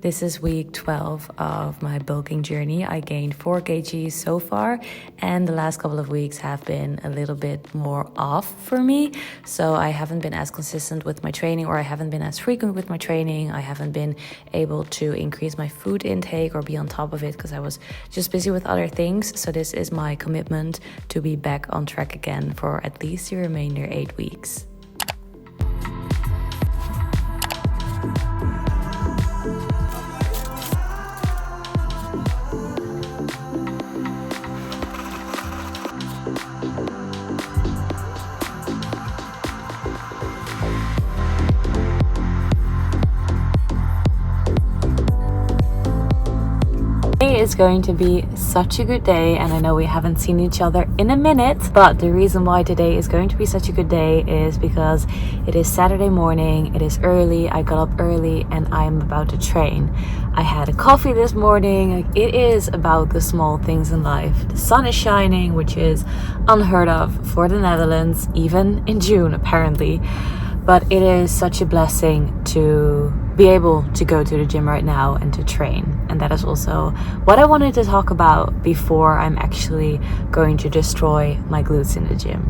This is week 12 of my bulking journey. I gained 4 kgs so far, and the last couple of weeks have been a little bit more off for me. So I haven't been as consistent with my training, or I haven't been as frequent with my training. I haven't been able to increase my food intake or be on top of it because I was just busy with other things. So this is my commitment to be back on track again for at least the remainder 8 weeks. Today is going to be such a good day, and I know we haven't seen each other in a minute, but the reason why today is going to be such a good day is because it is Saturday morning, it is early, I got up early and I'm about to train. I had a coffee this morning. It is about the small things in life. The sun is shining, which is unheard of for the Netherlands, even in June apparently. But it is such a blessing to be able to go to the gym right now and to train. And that is also what I wanted to talk about before I'm actually going to destroy my glutes in the gym.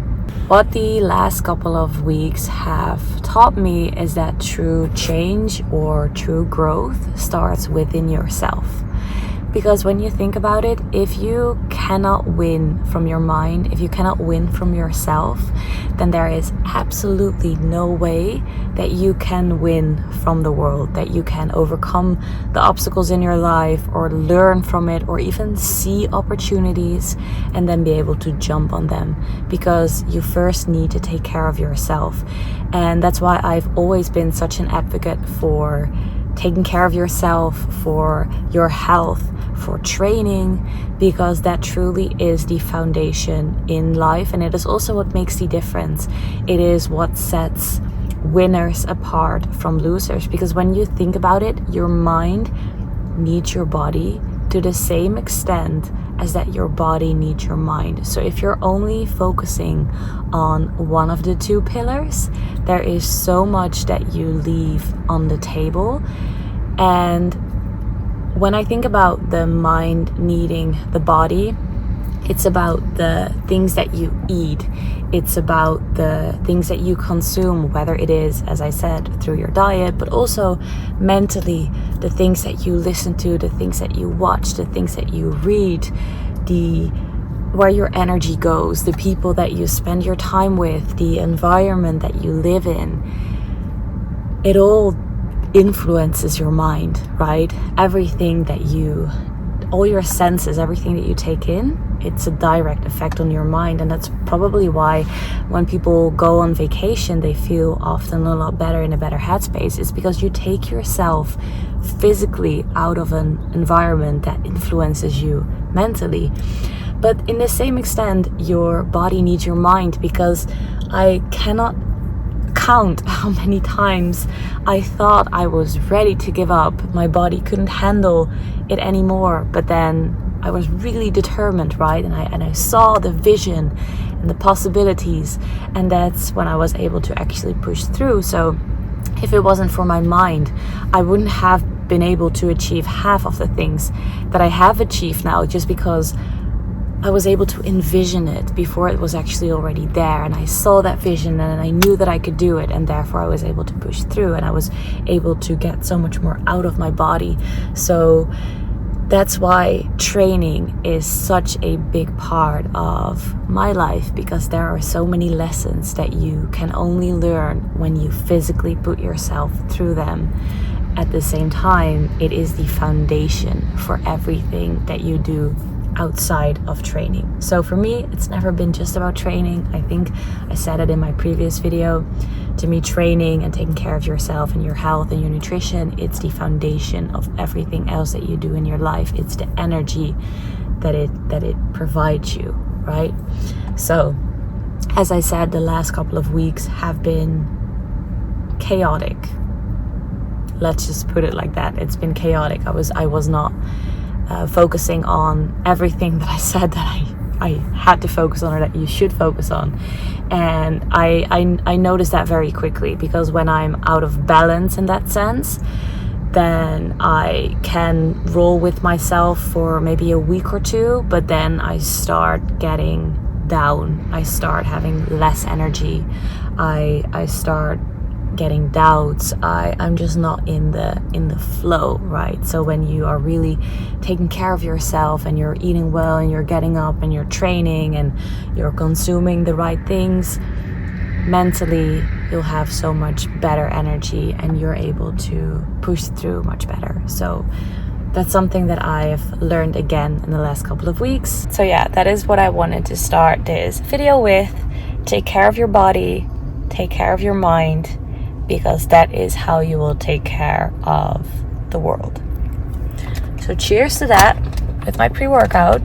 What the last couple of weeks have taught me is that true change or true growth starts within yourself. Because when you think about it, if you cannot win from your mind, if you cannot win from yourself, then there is absolutely no way that you can win from the world, that you can overcome the obstacles in your life or learn from it or even see opportunities and then be able to jump on them, because you first need to take care of yourself. And that's why I've always been such an advocate for taking care of yourself, for your health, for training, because that truly is the foundation in life, and it is also what makes the difference. It is what sets winners apart from losers, because when you think about it, your mind needs your body to the same extent as that your body needs your mind. So if you're only focusing on one of the two pillars, there is so much that you leave on the table. And when I think about the mind needing the body, it's about the things that you eat. It's about the things that you consume, whether it is, as I said, through your diet, but also mentally, the things that you listen to, the things that you watch, the things that you read, where your energy goes, the people that you spend your time with, the environment that you live in. It all influences your mind, right? Everything that all your senses, everything that you take in, it's a direct effect on your mind. And that's probably why when people go on vacation, they feel often a lot better, in a better headspace. It's because you take yourself physically out of an environment that influences you mentally. But in the same extent, your body needs your mind, because I cannot count how many times I thought I was ready to give up. My body couldn't handle it anymore, but then I was really determined, right? And I saw the vision and the possibilities, and that's when I was able to actually push through. So if it wasn't for my mind, I wouldn't have been able to achieve half of the things that I have achieved now, just because I was able to envision it before it was actually already there, and I saw that vision and I knew that I could do it, and therefore I was able to push through, and I was able to get so much more out of my body. So that's why training is such a big part of my life, because there are so many lessons that you can only learn when you physically put yourself through them. At the same time, it is the foundation for everything that you do outside of training. So for me, it's never been just about training. I think I said it in my previous video. To me, training and taking care of yourself and your health and your nutrition, it's the foundation of everything else that you do in your life. It's the energy that it provides you, right? So as I said, the last couple of weeks have been chaotic. Let's just put it like that. It's been chaotic. I was not focusing on everything that I said that I had to focus on, or that you should focus on. And I noticed that very quickly, because when I'm out of balance in that sense, then I can roll with myself for maybe a week or two, but then I start getting down. I start having less energy. I start getting doubts. I'm just not in the flow, right? So when you are really taking care of yourself and you're eating well and you're getting up and you're training and you're consuming the right things, mentally you'll have so much better energy and you're able to push through much better. So that's something that I've learned again in the last couple of weeks. So yeah, that is what I wanted to start this video with. Take care of your body, take care of your mind, because that is how you will take care of the world. So cheers to that with my pre-workout,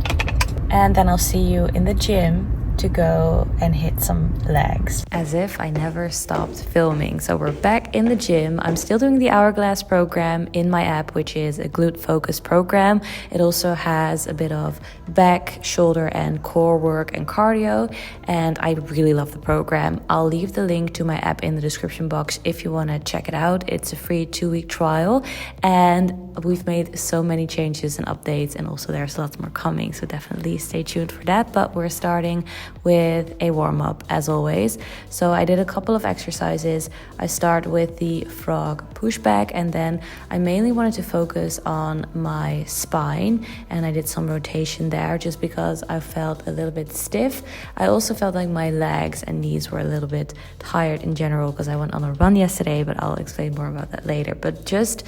and then I'll see you in the gym to go and hit some legs. As if I never stopped filming. So we're back in the gym. I'm still doing the Hourglass program in my app, which is a glute focused program. It also has a bit of back, shoulder and core work and cardio, and I really love the program. I'll leave the link to my app in the description box if you want to check it out. It's a free 2-week trial, and we've made so many changes and updates, and also there's lots more coming, so definitely stay tuned for that. But we're starting with a warm-up as always. So I did a couple of exercises. I start with the frog pushback, and then I mainly wanted to focus on my spine, and I did some rotation there just because I felt a little bit stiff. I also felt like my legs and knees were a little bit tired in general because I went on a run yesterday, but I'll explain more about that later. But just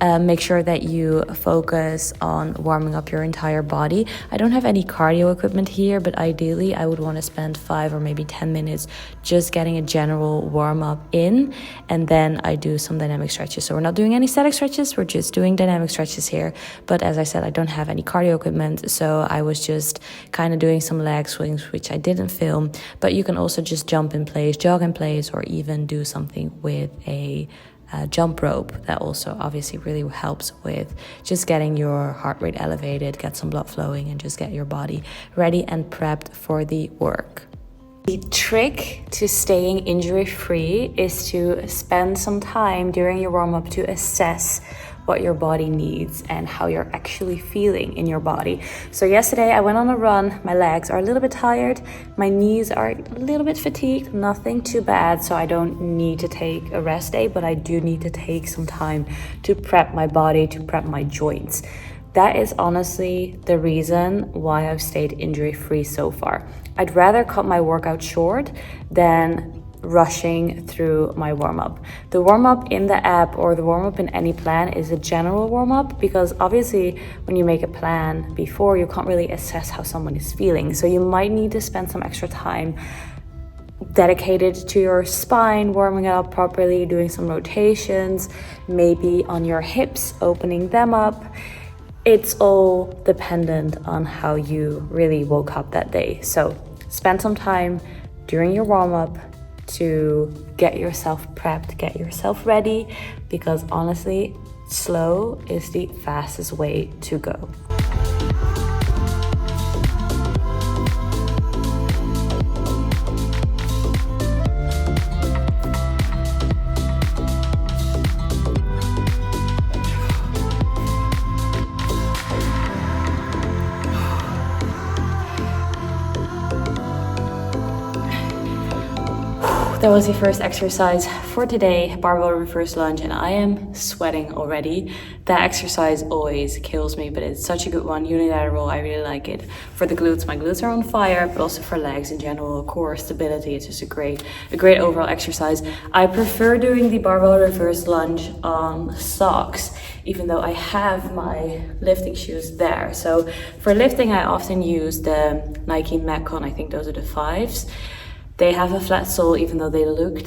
make sure that you focus on warming up your entire body. I don't have any cardio equipment here, but ideally I would want to spend 5 or maybe 10 minutes just getting a general warm up in, and then I do some dynamic stretches. So we're not doing any static stretches, we're just doing dynamic stretches here. But as I said, I don't have any cardio equipment, so I was just kind of doing some leg swings, which I didn't film. But you can also just jump in place, jog in place, or even do something with a jump rope. That also obviously really helps with just getting your heart rate elevated, get some blood flowing, and just get your body ready and prepped for the work. The trick to staying injury free is to spend some time during your warm-up to assess what your body needs and how you're actually feeling in your body. So yesterday I went on a run. My legs are a little bit tired, my knees are a little bit fatigued, nothing too bad, so I don't need to take a rest day, but I do need to take some time to prep my body, to prep my joints. That is honestly the reason why I've stayed injury free so far. I'd rather cut my workout short than rushing through my warm-up. The warm-up in the app or the warm-up in any plan is a general warm-up, because obviously when you make a plan before, you can't really assess how someone is feeling. So you might need to spend some extra time dedicated to your spine, warming it up properly, doing some rotations, maybe on your hips, opening them up. It's all dependent on how you really woke up that day. So spend some time during your warm-up to get yourself prepped, get yourself ready, because honestly, slow is the fastest way to go. That was the first exercise for today, barbell reverse lunge, and I am sweating already. That exercise always kills me, but it's such a good one, unilateral, I really like it. For the glutes, my glutes are on fire, but also for legs in general, core stability, it's just a great overall exercise. I prefer doing the barbell reverse lunge on socks, even though I have my lifting shoes there. So for lifting, I often use the Nike Metcon, I think those are the 5s. They have a flat sole, even though they look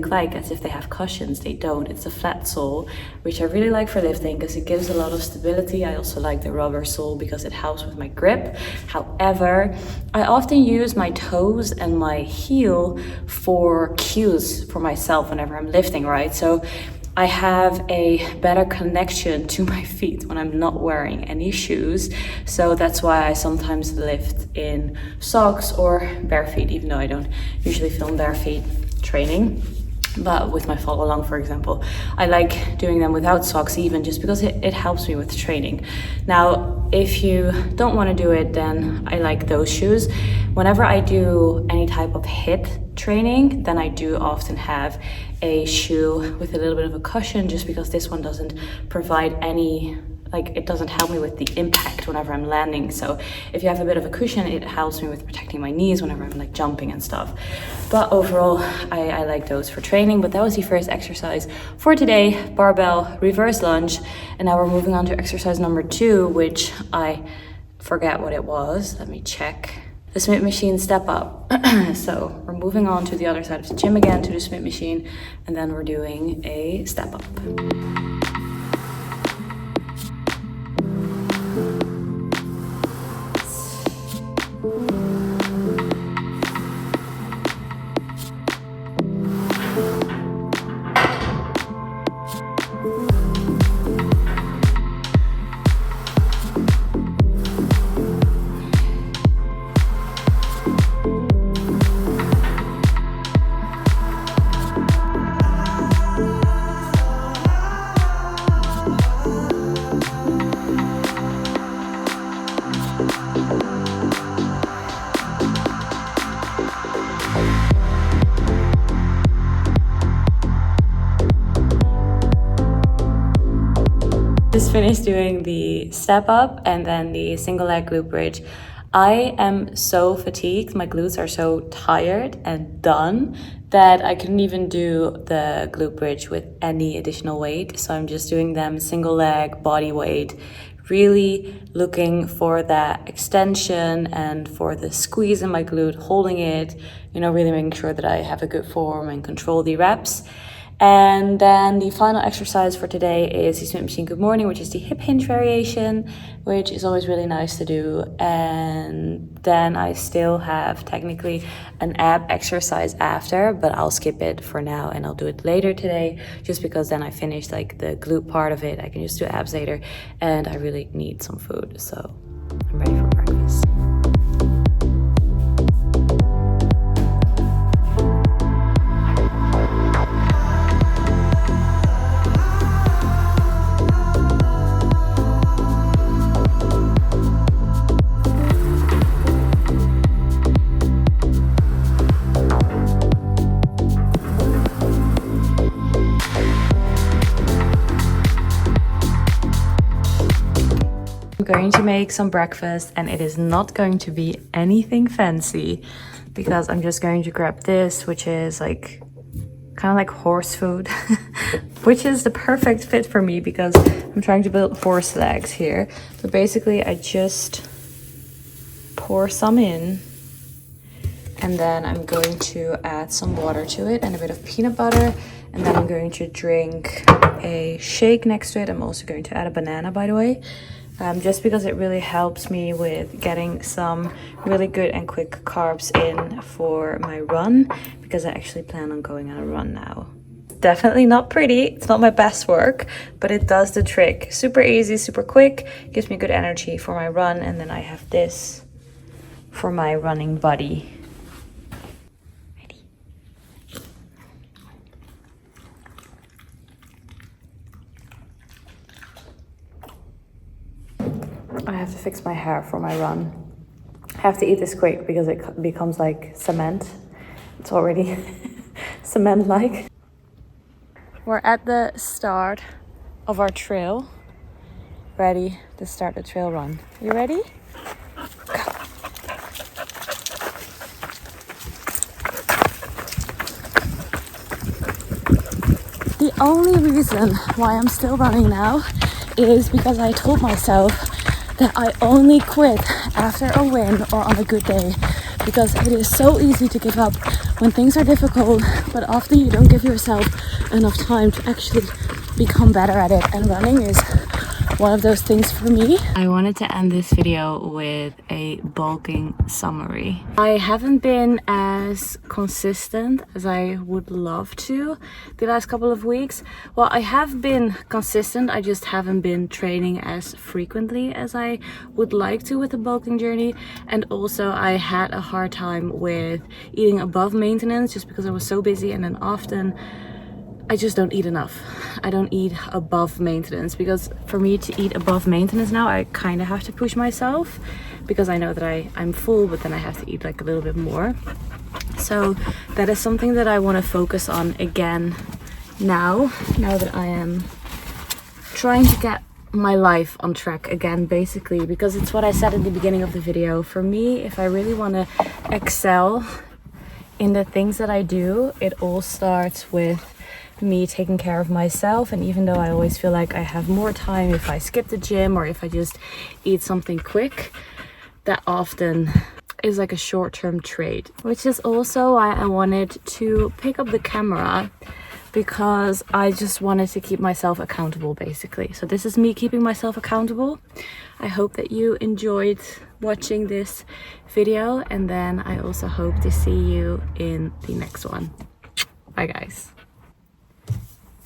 like as if they have cushions. They don't. It's a flat sole, which I really like for lifting because it gives a lot of stability. I also like the rubber sole because it helps with my grip. However, I often use my toes and my heel for cues for myself whenever I'm lifting, right? So I have a better connection to my feet when I'm not wearing any shoes. So that's why I sometimes lift in socks or bare feet, even though I don't usually film bare feet training. But with my follow along, for example, I like doing them without socks even, just because it helps me with training. Now, if you don't want to do it, then I like those shoes. Whenever I do any type of HIIT training, then I do often have a shoe with a little bit of a cushion, just because this one doesn't provide any, like, it doesn't help me with the impact whenever I'm landing. So if you have a bit of a cushion, it helps me with protecting my knees whenever I'm like jumping and stuff. But overall, I like those for training. But that was the first exercise for today, barbell reverse lunge. And now we're moving on to exercise number 2, which I forget what it was. Let me check. The Smith machine step up. So we're moving on to the other side of the gym again, to the Smith machine, and then we're doing a step up. Just finished doing the step up and then the single leg glute bridge. I am so fatigued, my glutes are so tired and done that I couldn't even do the glute bridge with any additional weight. So I'm just doing them single leg, body weight, really looking for that extension and for the squeeze in my glute, holding it, you know, really making sure that I have a good form and control the reps. And then the final exercise for today is the Smith machine good morning, which is the hip hinge variation, which is always really nice to do. And then I still have technically an ab exercise after, but I'll skip it for now and I'll do it later today, just because then I finished like the glute part of it. I can just do abs later, and I really need some food, so I'm ready for breakfast. Going to make some breakfast, and it is not going to be anything fancy because I'm just going to grab this, which is like kind of like horse food, which is the perfect fit for me because I'm trying to build horse legs here. But basically I just pour some in, and then I'm going to add some water to it and a bit of peanut butter, and then I'm going to drink a shake next to it. I'm also going to add a banana, by the way. Just because it really helps me with getting some really good and quick carbs in for my run, because I actually plan on going on a run now. Definitely not pretty, it's not my best work, but it does the trick. Super easy, super quick, gives me good energy for my run, and then I have this for my running buddy. I have to fix my hair for my run. I have to eat this quick because it becomes like cement. It's already cement-like. We're at the start of our trail, ready to start the trail run. You ready? Go. The only reason why I'm still running now is because I told myself that I only quit after a win or on a good day, because it is so easy to give up when things are difficult, but often you don't give yourself enough time to actually become better at it, and running is one of those things for me. I wanted to end this video with a bulking summary. I haven't been as consistent as I would love to the last couple of weeks. Well, I have been consistent, I just haven't been training as frequently as I would like to with the bulking journey. And also I had a hard time with eating above maintenance just because I was so busy, and then often I just don't eat enough. I don't eat above maintenance, because for me to eat above maintenance now, I kind of have to push myself, because I know that I'm full, but then I have to eat like a little bit more. So that is something that I want to focus on again now that I am trying to get my life on track again, basically, because it's what I said in the beginning of the video. For me, if I really want to excel in the things that I do, it all starts with me taking care of myself. And even though I always feel like I have more time if I skip the gym or if I just eat something quick, that often is like a short-term trade, which is also why I wanted to pick up the camera, because I just wanted to keep myself accountable, basically. So this is me keeping myself accountable. I hope that you enjoyed watching this video, and then I also hope to see you in the next one. Bye guys.